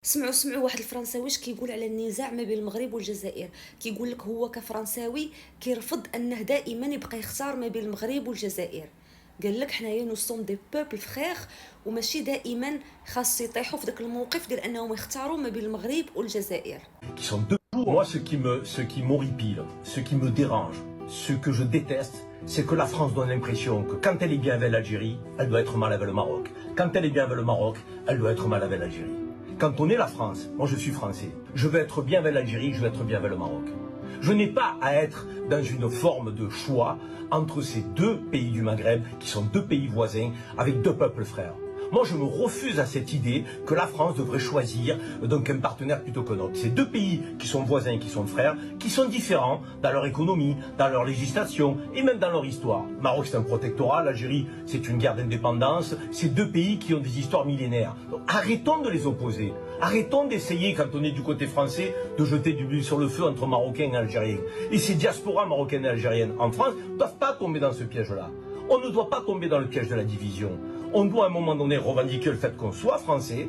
سمعوا واحد الفرنساوي واش كيقول على النزاع ما بين المغرب والجزائر. كيقول لك هو كفرنساوي كيرفض انه دائما يبقى يختار ما بين المغرب والجزائر. قال لك حنايا نو سوم دي بوبل فخير وماشي دائما خاص يطيحوا في داك الموقف ديال انهم يختاروا ما بين المغرب والجزائر. Qui sont deux. Moi, ce qui m'horripile, ce qui me dérange, ce que je déteste, c'est que la France donne l'impression que quand elle est bien avec l'Algérie, elle doit être mal avec le Maroc. Quand elle est bien avec le Maroc, elle doit être mal avec l'Algérie. Quand on est la France, moi je suis français, je veux être bien avec l'Algérie, je veux être bien avec le Maroc. Je n'ai pas à être dans une forme de choix entre ces deux pays du Maghreb, qui sont deux pays voisins, avec deux peuples frères. Moi, je me refuse à cette idée que la France devrait choisir donc un partenaire plutôt qu'un autre. Ces deux pays qui sont voisins, qui sont frères, qui sont différents dans leur économie, dans leur législation et même dans leur histoire. Le Maroc, c'est un protectorat, l'Algérie, c'est une guerre d'indépendance. C'est deux pays qui ont des histoires millénaires. Donc, arrêtons de les opposer. Arrêtons d'essayer, quand on est du côté français, de jeter du l'huile sur le feu entre Marocains et Algériens. Et ces diasporas marocaines et algériennes en France ne doivent pas tomber dans ce piège-là. On ne doit pas tomber dans le piège de la division. On doit à un moment donné revendiquer le fait qu'on soit français,